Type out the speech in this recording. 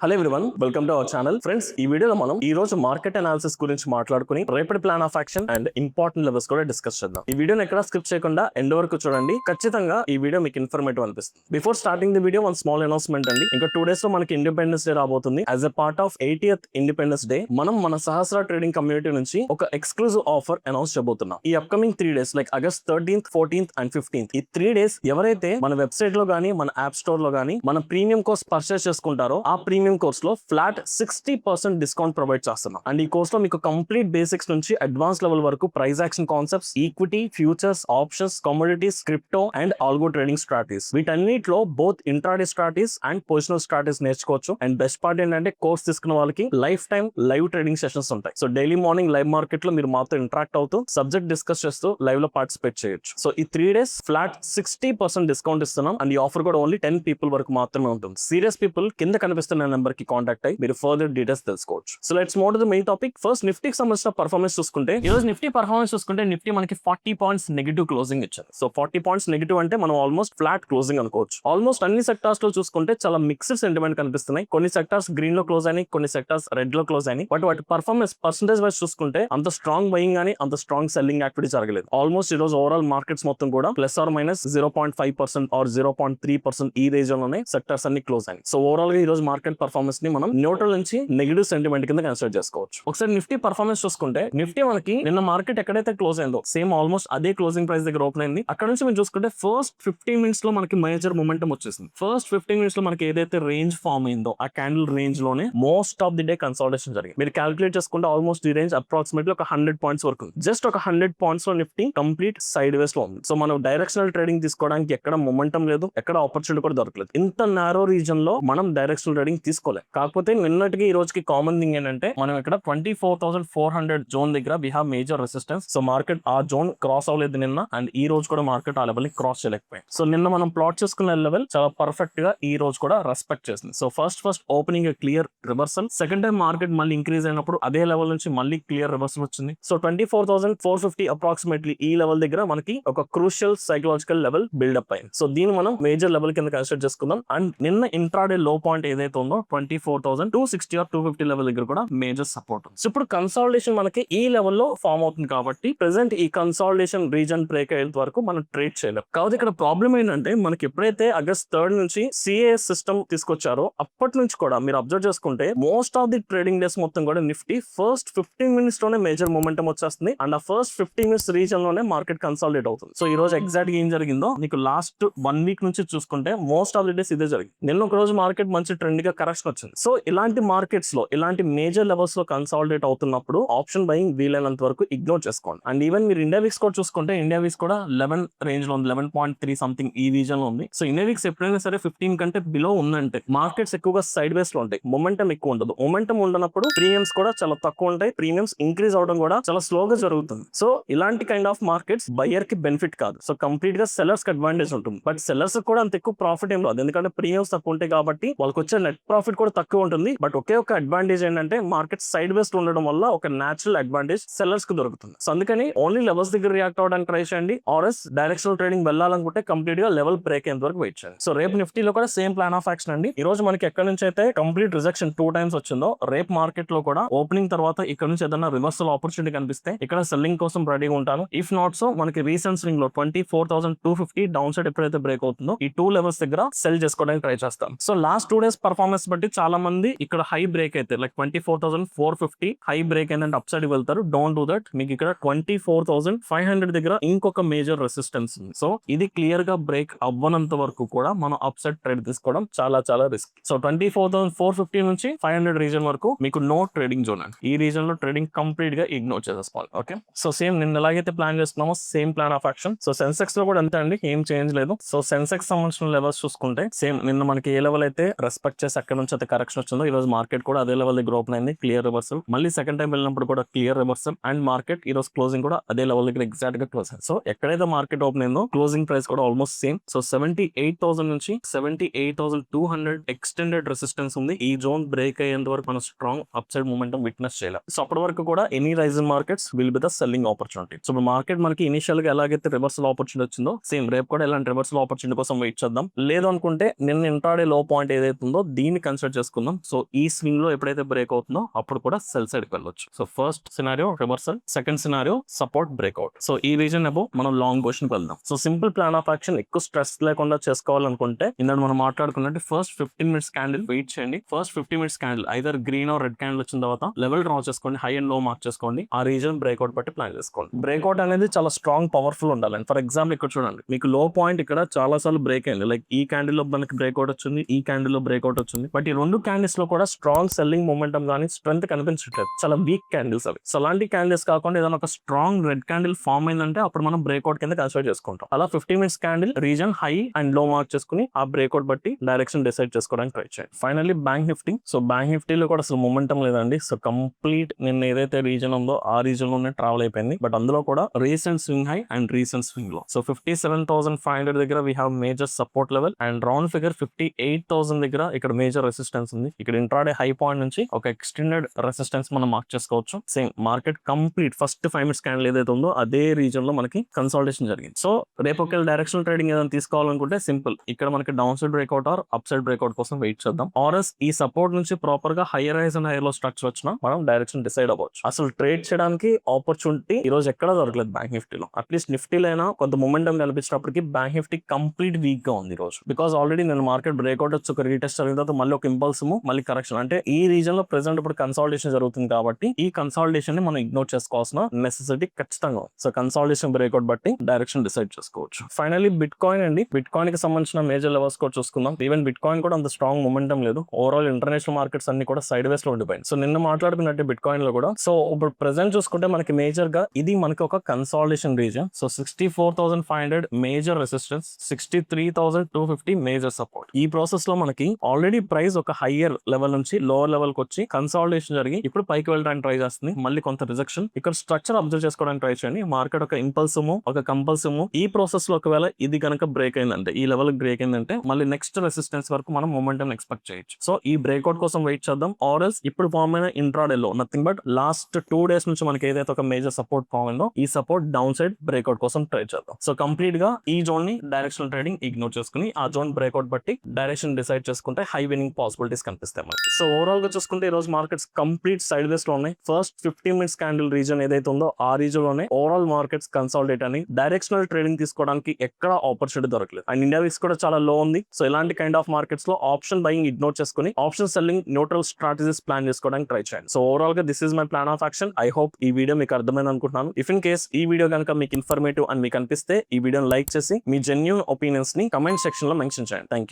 Hello everyone, welcome to our channel. Friends, ఈ వీడియోలో మనం ఈ రోజు మార్కెట్ అనాలిసిస్ గురించి మాట్లాడుకుని రేపటి plan of action and important levels కూడా డిస్కస్ చేద్దాం. ఈ వీడియోని ఎక్కడ స్కిప్ చేయకుండా ఎండ్ వరకు చూడండి. ఖచ్చితంగా ఈ వీడియో మీకు ఇన్ఫర్మేటివ్ అనిపిస్తుంది. Before starting the video one small announcement అండి. ఇంకా 2 days లో మనకి ఇండిపెండెన్స్ డే రాబోతుంది. As a part of 80th independence day మనం మన సహస్ర ట్రేడింగ్ కమ్యూనిటీ నుంచి ఒక ఎక్స్క్లూజివ్ ఆఫర్ అనౌన్స్ చేయబోతున్నాం. ఈ upcoming 3 days like August 13th, 14th and 15th ఈ 3 days ఎవరైతే మన వెబ్సైట్ లో గానీ మన యాప్ స్టోర్ లో గానీ మన ప్రీమియం కోర్స్ పర్చేస్ చేసుకుంటారో ఆ ప్రీమియం కోర్స్ లో ఫ్లాట్ 60% డిస్కౌంట్ ప్రొవైడ్ చేస్తున్నాం. అండ్ ఈ కోర్స్ లో మీకు కంప్లీట్ బేసిక్స్ నుంచి అడ్వాన్స్ లెవెల్ వరకు price action concepts, equity, futures, options, commodities, crypto and algo trading strategies వీటన్నిటిలో both intraday strategies and positional strategies నేర్చుకోవచ్చు. అండ్ బెస్ట్ పార్ట్ ఏంటంటే కోర్స్ తీసుకున్న వాళ్ళకి life time live trading sessions ఉంటాయి. So daily morning live market లో మీరు మాతో interact అవుతూ సబ్జెక్ట్ డిస్కస్ చేస్తూ లైవ్ లో పార్టిసిపేట్ చేయొచ్చు. సో ఈ 3 days ఫ్లాట్ 60% డిస్కౌంట్ ఇస్తున్నాం. అండ్ ఈ ఆఫర్ కూడా ఓన్లీ 10 people వరకు మాత్రమే ఉంటుంది. సీరియస్ పీపుల్ కింద కనిపిస్తున్న నెంబర్ కి కాంటాక్ట్ అయ్యి మీరు ఫర్దర్ డీటెయిల్స్ తెలుసుకోవచ్చు. So let's move to the main topic. First నిఫ్టీకి సంబంధించిన పర్ఫార్మెన్స్ చూసుకుంటే ఈ రోజు నిఫ్టీ పర్ఫార్మెన్స్ చూసుకుంటే నిఫ్టీ మనకి 40 points నెగిటివ్ క్లోజింగ్ ఇచ్చారు. సో 40 points నెగిటివ్ అంటే మనం ఆల్మోస్ట్ ఫ్లాట్ క్లోజింగ్ అనుకోవచ్చు. ఆల్మోస్ట్ అన్ని సెక్టార్స్ లో చూసుకుంటే చాలా మిక్స్డ్ సెంటిమెంట్ కనిపిస్తున్నాయి. కొన్ని సెక్టార్స్ గ్రీన్ లో క్లోజ్ అయినాయి, కొన్ని సెక్టార్స్ రెడ్ లో క్లోజ్ అయినాయి. బట్ వాటి పర్ఫార్మెన్స్ పర్సెంటేజ్ వైజ్ చూసుకుంటే అంత స్ట్రాంగ్ బయింగ్ గానీ అంత స్ట్రాంగ్ సెల్లింగ్ యాక్టివిటీ జరగలేదు. ఆల్మోస్ట్ ఈ రోజు ఓవరాల్ మార్కెట్స్ మొత్తం కూడా +or -0.5% or 0.3% ఈ రీజన్ లోనే సెక్టార్స్ అన్ని క్లోజ్ అయినాయి. సో ఓవరాల్ గా ఈ రోజు మార్కెట్ పర్ఫార్మెన్స్ ని మనం న్యూట్రల్ నుంచి నెగిటివ్ సెంటిమెంట్ కింద కన్సిడర్ చేసుకోవచ్చు. ఒకసారి నిఫ్టీ పర్ఫార్మెన్స్ చూసుకుంటే నిఫ్టీ మనకి నిన్న మార్కెట్ ఎక్కడైతే క్లోజ్ అయిందో సేమ్ ఆల్మోస్ట్ అదే క్లోజింగ్ ప్రైస్ దగ్గర ఓపెన్ అయింది. అక్కడ నుంచి మీరు చూసుకుంటే ఫస్ట్ 15 minutes లో మనకి మేజర్ మొమెంటం వచ్చేసింది. ఫస్ట్ 15 minutes లో మనకి ఏదైతే రేంజ్ ఫార్మ్ అయిందో ఆ క్యాండిల్ రేంజ్ లోనే most of the day consolidation జరిగింది. మీరు క్యాలిక్యులేట్ చేసుకుంటే ఆల్మోస్ట్ ఈ రేంజ్ అప్రాక్సిమేట్లీ ఒక 100 points వరకు జస్ట్ ఒక 100 points లో నిఫ్టీ కంప్లీట్ సైడ్ వేస్ లో ఉంది. సో మనం డైరెక్షనల్ ట్రేడింగ్ తీసుకోవడానికి ఎక్కడ మొమెంటం లేదు, ఎక్కడ ఆపర్చునిటీ కూడా దొరకలేదు. ఇంత నారో రీజన్ లో మనం డైరెక్షనల్ ట్రేడింగ్ తీసుకోలేదు. కాకపోతే నిన్నటికి ఈ రోజుకి కామన్ థింగ్ ఏంటంటే మనం ఇక్కడ 24,400 జోన్ దగ్గర we have major resistance. So market ఆ జోన్ క్రాస్ అవ్వలేదు నిన్న. అండ్ ఈ రోజు కూడా మార్కెట్ ఆ లెవెల్ ని క్రాస్ చేయలేకపోయింది. సో నిన్న మనం ప్లాట్ చేసుకున్న లెవెల్ చాలా పర్ఫెక్ట్ గా ఈ రోజు కూడా రెస్పెక్ట్ చేసింది. So first opening clear reversal, second time market మళ్ళీ ఇంక్రీజ్ అయినప్పుడు అదే లెవెల్ నుంచి మళ్ళీ క్లియర్ రివర్సల్ వచ్చింది. సో 24,450 అప్రాక్సిమేట్లీ ఈ లెవెల్ దగ్గర మనకి ఒక క్రూషియల్ సైకలాజికల్ లెవెల్ బిల్డప్ అయింది. సో దీన్ని మనం మేజర్ లెవెల్ కింద కన్సిడర్ చేసుకుందాం. అండ్ నిన్న ఇంట్రాడే లో పాయింట్ ఏదైతే ఉందో 24,260 or 250 లెవెల్ దగ్గర కూడా మేజర్ సపోర్ట్ ఉంది. సో ఇప్పుడు కన్సాలిడేషన్ మనకి ఈ లెవెల్ లో ఫార్మ్ అవుతుంది కాబట్టి ప్రెసెంట్ ఈ కన్సాలిడేషన్ రీజన్ బ్రేక్ అయ్యేంత వరకు మనం ట్రేడ్ చేయలేం. కాబట్టి ఇక్కడ ప్రాబ్లం ఏంటంటే మనకి ఎప్పుడైతే ఆగస్ట్ 3rd నుంచి సిఏఎస్ సిస్టమ్ తీసుకొచ్చారో అప్పటి నుంచి కూడా మీరు అబ్జర్వ్ చేసుకుంటే most of the trading days మొత్తం కూడా నిఫ్టీ ఫస్ట్ 15 minutes లోనే మేజర్ మొమెంటం వచ్చేస్తుంది. అండ్ ఆ ఫస్ట్ 15 minutes రీజన్ లోనే మార్కెట్ కన్సాలిడేట్ అవుతుంది. సో ఈ రోజు ఎగ్జాక్ట్ గా ఏం జరిగిందో మీకు లాస్ట్ 1 week నుంచి చూసుకుంటే మోస్ట్ ఆఫ్ ది డేస్ ఇదే జరిగింది. నిన్న ఒక రోజు మార్కెట్ మంచి ట్రెండ్ గా కరెక్షన్ వచ్చింది. సో ఇలాంటి మార్కెట్స్ లో ఇలాంటి మేజర్ లెవెల్స్ లో కన్సాలిడేట్ అవుతున్నప్పుడు ఆప్షన్ బయింగ్ వీలైనంత వరకు ఇగ్నోర్ చేసుకోండి. అండ్ ఈవెన్ మీరు ఇండియా వీక్స్ కూడా చూసుకుంటే ఇండియా వీక్స్ కూడా 11 రేంజ్ లో ఉంది, 11.3 సంథింగ్ ఈ రీజన్ లో ఉంది. సో ఇండియా వీక్స్ ఎప్పుడైనా సరే 15 కంటే బిలో ఉందంటే మార్కెట్స్ ఎక్కువగా సైడ్ వేస్ లో ఉంటాయి, మొమెంటం ఎక్కువ ఉండదు. మొమెంటం ఉండనప్పుడు ప్రీమియమ్స్ కూడా చాలా తక్కువ ఉంటాయి, ప్రీమియమ్స్ ఇంక్రీజ్ అవడం కూడా చాలా స్లోగా జరుగుతుంది. సో ఇలాంటి కైండ్ ఆఫ్ మార్కెట్స్ బయర్ కి బెనిఫిట్ కాదు. సో కంప్లీట్ గా సెల్లర్స్ కి అడ్వాంటేజ్ ఉంటుంది. బట్ సెల్లర్స్ కూడా అంత ఎక్కువ ప్రాఫిట్ ఏం రాదు, ఎందుకంటే ప్రీమియమ్స్ తక్కువ ఉంటాయి కాబట్టి వాళ్ళకి వచ్చే నెట్ ప్రాఫిట్ కూడా తక్కువ ఉంటుంది. బట్ ఒకే ఒక అడ్వాంటేజ్ ఏంటంటే మార్కెట్ సైడ్ వేస్ ఉండడం వల్ల ఒక నేచురల్ అడ్వాంటేజ్ సెల్లర్స్ కు దొరుకుతుంది. సో అందుకని ఓన్లీ లెవెల్స్ దగ్గర రియాక్ట్ అవ్వడానికి ట్రై చేయండి. ఆర్ఎస్ డైరెక్షనల్ ట్రేడింగ్ వెళ్ళాలనుకుంటే కంప్లీట్ గా లెవెల్ బ్రేక్ అయ్యేంత వరకు వెయిట్ చేయండి. సో రేపు నిఫ్టీలో కూడా సేమ్ ప్లాన్ ఆఫ్ యాక్షన్ అండి. ఈ రోజు మనకి ఎక్కడి నుంచి అయితే కంప్లీట్ రిజెక్షన్ 2 times వచ్చిందో రేపు మార్కెట్ లో కూడా ఓపెనింగ్ తర్వాత ఇక్కడ నుంచి ఏదైనా రివర్సల్ ఆపర్చునిటీ కనిపిస్తే ఇక్కడ సెల్లింగ్ కోసం రెడీగా ఉంటాను. ఇఫ్ నాట్ సో మనకి రీసెంట్ స్వింగ్ లో 24,250 డౌన్ సైడ్ ఎప్పుడైతే బ్రేక్ అవుతుందో ఈ 2 levels దగ్గర సెల్ చేసుకోవడానికి ట్రై చేస్తాం. సో లాస్ట్ 2 days పర్ఫార్మెన్స్ బట్టి చాలా మంది ఇక్కడ హై బ్రేక్ అయితే లైక్ 24,450 హై బ్రేక్ అయిందంటే అప్ సైడ్ వెళ్తారు. Don't do that. మీకు ఇక్కడ 24,500 దగ్గర ఇంకొక మేజర్ రెసిస్టెన్స్ ఉంది. సో ఇది క్లియర్ గా బ్రేక్ అవ్వనంత వరకు కూడా మనం అప్ సైడ్ ట్రేడ్ తీసుకోవడం చాలా చాలా రిస్క్. సో 24,450 నుంచి 500 రీజన్ వరకు మీకు నో ట్రేడింగ్ జోన్ అండి. ఈ రీజన్ లో ట్రేడింగ్ కంప్లీట్ గా ఇగ్నోర్ చేసేసుకోవాలి. ఓకే, సో సేమ్ నిన్న ఎలాగైతే ప్లాన్ చేస్తున్నామో same plan of action. So Sensex లో కూడా అంతే అండి, ఏం చేంజ్ లేదు. సో సెన్సెక్స్ సంబంధించిన లెవెల్స్ చూసుకుంటే సేమ్ నిన్న మనకి ఏ లెవెల్ అయితే రెస్పెక్ట్ చేసి అక్కడ నుంచి అయితే కరెక్షన్ వచ్చిందో ఈ రోజు మార్కెట్ కూడా అదే లెవెల్ దగ్గర ఓపెన్ అయింది, క్లియర్ రివర్సల్. మళ్ళీ సెకండ్ టైం వెళ్ళినప్పుడు కూడా క్లియర్ రివర్సల్. అండ్ మార్కెట్ ఈ రోజు క్లోజింగ్ కూడా అదే లెవెల్ దగ్గర ఎగ్జాక్ట్ గా క్లోజ్ అయింది. సో ఎక్కడైతే మార్కెట్ ఓపెన్ అయిందో క్లోజింగ్ ప్రైస్ కూడా ఆల్మోస్ట్ సేమ్. సో 78,000 నుంచి 78,200 ఎక్స్టెండెడ్ రెసిస్టెన్స్ ఉంది. ఈ జోన్ బ్రేక్ అయ్యేంత వరకు మనం strong up side momentum witness చేయాలి. సో అప్పటి వరకు కూడా any rise in markets will be the selling opportunity. So market మనకి ఇనిషియల్ గా ఎలాగైతే రివర్సల్ ఆపర్చునిటీ వచ్చిందో సేమ్ రేపు కూడా ఇలాంటి రివర్సల్ ఆపర్చునిటీ కోసం వెయిట్ చేద్దాం. లేదు అనుకుంటే నిన్న ఇంట్రాడే లో పాయింట్ ఏదైతే ఉందో దీన్ని కన్సిడర్ చేసుకుందాం. సో ఈ స్వింగ్ లో ఎప్పుడైతే బ్రేక్ అవుతుందో అప్పుడు కూడా సెల్ సైడ్ కి వెళ్ళొచ్చు. So first scenario reversal, second scenario support breakout. So ఈ రీజన్ అబౌవ్ మనం లాంగ్ పొజిషన్ కి వెళ్దాం. So simple plan of action ఎక్కువ స్ట్రెస్ లేకుండా చేసుకోవాలనుకుంటే ఇందాక మనం మాట్లాడుకున్నట్టు ఫస్ట్ 15 minutes క్యాండిల్ వెయిట్ చేయండి. First 50 minutes candle either green are red candle వచ్చిన తర్వాత లెవెల్ డ్రా చేసుకోండి, హై అండ్ లో మార్క్ చేసుకోండి, ఆ రీజన్ బ్రేక్అవుట్ బట్టి ప్లాన్ చేసుకోండి. బ్రేక్అవుట్ అనేది చాలా స్ట్రాంగ్ పవర్ఫుల్ ఉండాలి. ఫర్ ఎగ్జాంపుల్ ఇక్కడ చూడండి, మీకు లో పాయింట్ ఇక్కడ చాలా సార్లు బ్రేక్ అయింది. లైక్ ఈ క్యాండిల్ లో మనకి బ్రేక్అవుట్ వచ్చింది, ఈ క్యాండిల్ లో బ్రేక్అవుట్ వచ్చింది. బట్ ఈ రెండు క్యాండిల్స్ లో కూడా స్ట్రాంగ్ సెల్లింగ్ మొమెంటం కానీ స్ట్రెంత్ కనిపించట్లేదు. చాలా వీక్ క్యాండిల్స్ అవి. సో అలాంటి క్యాండిల్స్ కాకుండా ఏదైనా ఒక స్ట్రాంగ్ రెడ్ క్యాండిల్ ఫామ్ అయిందంటే అప్పుడు మనం బ్రేక్అవుట్ కింద కన్సిడర్ చేసుకుంటాం. అలా 50 minutes candle reason high and లో మార్క్ చేసుకుని ఆ బ్రేక్అవుట్ బట్టి డైరెక్షన్ డిసైడ్ చేసుకోవడానికి ట్రై చేయండి. Finally bank Nifty. So bank నిఫ్టీలో కూడా అసలు మొమెంటం లేదండి. సో కంప్లీట్ నిన్న ఏదైతే రీజన్ ఉందో ఆ రీజన్ లోనే ట్రావెల్ అయిపోయింది. బట్ అందులో కూడా recent swing high and recent swing లో. సో 57,500 దగ్గర we have major support level and round figure 58,000 దగ్గర ఇక్కడ మేజర్ రెసిస్టెన్స్ ఉంది. ఇక్కడ ఇంట్రాడే హై పాయింట్ నుంచి ఒక ఎక్స్టెండెడ్ రెసిస్టెన్స్ మనం మార్క్ చేసుకోవచ్చు. Same market complete first 5 minutes candle ఏదైతే ఉందో అదే రీజన్ లో మనకి కన్సాలిడేషన్ జరిగింది. సో రేపు ఒక డైరెక్షనల్ ట్రేడింగ్ ఏదైనా తీసుకోవాలనుకుంటే సింపుల్, ఇక్కడ మనకి down side breakout or up side breakout కోసం వెయిట్ చేద్దాం. ఆర్ఎస్ ఈ సపోర్ట్ నుంచి ప్రాపర్ గా higher highs and higher low structure వచ్చినా మనం డైరెక్షన్ డిసైడ్ అవ్వచ్చు. అసలు ట్రేడ్ చేయడానికి ఆపర్చునిటీ ఈ రోజు ఎక్కడ దొరకలేదు బ్యాంక్ నిఫ్టీలో. అట్లీస్ట్ నిఫ్టీలో అయినా కొంత మొమెంటం కనిపించినప్పటికీ బ్యాంక్ నిఫ్టీ కంప్లీట్ వీక్ గా ఉంది ఈ రోజు. బికాస్ ఆల్రెడీ నేను మార్కెట్ బ్రేక్అవుట్ వచ్చి ఒక రీటెస్ట్ జరిగిన తర్వాత మళ్ళీ ఒక ఇంపల్స్ మళ్ళీ కరెక్షన్. అంటే ఈ రీజన్ లో ప్రెసెంట్ ఇప్పుడు కన్సాలిడేషన్ జరుగుతుంది కాబట్టి ఈ కన్సాలిడేషన్ ని మనం ఇగ్నోర్ చేసుకోవాల్సిన నెసెసిటీ ఖచ్చితంగా. సో కన్సాలిడేషన్ బ్రేక్అవుట్ బట్టి డైరెక్షన్ డిసైడ్ చేసుకోవచ్చు. ఫైనల్లీ బిట్ కాయిన్ అండి. బిట్ కాయిన్ కి సంబంధించిన మేజర్ లెవెల్స్ కూడా చూసుకుందాం. ఈవెన్ బిట్ కాయిన్ కూడా అంత స్ట్రాంగ్ మొమెంటం లేదు. ఓవరాల్ ఇంటర్నేషనల్ మార్కెట్స్ అన్ని కూడా సైడ్ వేస్ లో ఉండిపోయింది. సో నిన్న మాట్లాడుకున్నట్టు బిట్ కాయిన్ లో కూడా సో ఇప్పుడు ప్రెసెంట్ చూసుకుంటే మనకి మేజర్ గా ఇది మనకి ఒక consolidation reason. So 64,500 major resistance, 63,250 major support. ఈ ప్రాసెస్ లో మనకి ఆల్రెడీ ప్రైస్ ఒక హయ్యర్ లెవెల్ నుంచి లోవర్ లెవెల్ కి వచ్చి కన్సాలిడేషన్ జరిగి ఇప్పుడు పైకి వెళ్ళడానికి ట్రై చేస్తుంది. మళ్ళీ కొంత రిజెక్షన్. ఇక్కడ స్ట్రక్చర్ అబ్జర్వ్ చేసుకోవడానికి ట్రై చేయండి. మార్కెట్ ఒక ఇంపల్సివ్ ఒక కంపల్సివ్. ఈ ప్రాసెస్ లో ఒకవేళ ఇది కనుక బ్రేక్ అయిందంటే, ఈ లెవెల్ బ్రేక్ అయిందంటే మళ్ళీ నెక్స్ట్ రెసిస్టెన్స్ వరకు మనం మొమెంటం ఎక్స్పెక్ట్ చేయొచ్చు. సో ఈ బ్రేక్అవుట్ కోసం వెయిట్ చేద్దాం. ఆర్ఎల్స్ ఇప్పుడు ఫామ్ అయిన ఇంట్రాడే లో నథింగ్ బట్ లాస్ట్ 2 days నుంచి మనకి ఏదైతే ఒక మేజర్ సపోర్ట్ ఫామ్ అయిందో ఈ సపోర్ట్ డౌన్ సైడ్ బ్రేక్అవుట్ కోసం ట్రై చేద్దాం. సో కంప్లీట్ గా ఈ జోన్ ని డైరెక్షనల్ ట్రేడింగ్ ఇగ్నోర్ చేసుకుని ఆ జోన్ బ్రేక్అవుట్ బట్టి డైరెక్షన్ డిసైడ్ చేసుకుంటే హై విన్నింగ్ పాసిబిలిటీస్ కనిపిస్తాయి మనకి. సో ఓవరాల్ గా చూసుకుంటే ఈ రోజు మార్కెట్స్ కంప్లీట్ సైడ్ వేస్ లో ఉన్నాయి. ఫస్ట్ 15 minutes క్యాండిల్ రీజన్ ఏదైతే ఉందో ఆ రీజన్ లోనే ఓవరాల్ మార్కెట్స్ కన్సాలిడేట్ అని డైరెక్షనల్ ట్రేడింగ్ తీసుకోవడానికి ఎక్కడ ఆపర్చునిటీ దొరకలేదు. అండ్ ఇండియా విక్స్ కూడా చాలా లో ఉంది. సో ఇలాంటి కైండ్ ఆఫ్ మార్కెట్స్ లో ఆప్షన్ బయింగ్ ఇగ్నోర్ చేసుకుని option selling neutral strategies plan చేసుకోవడానికి ట్రై చేయండి. సో ఓవరాల్ గా this is my plan of action. I hope ఈ వీడియో మీకు అర్థమైంది అనుకుంటున్నాను. ఇఫ్ ఇన్ కేస్ ఈ వీడియో కనుక మీకు ఇన్ఫర్మేటివ్ అని మీకు అనిపిస్తే ఈ వీడియోని లైక్ చేసి మీ జెన్యూన్ ఒపీనియన్స్ ని కమెంట్ సెక్షన్ లో మెన్షన్ చేయండి. Thank you.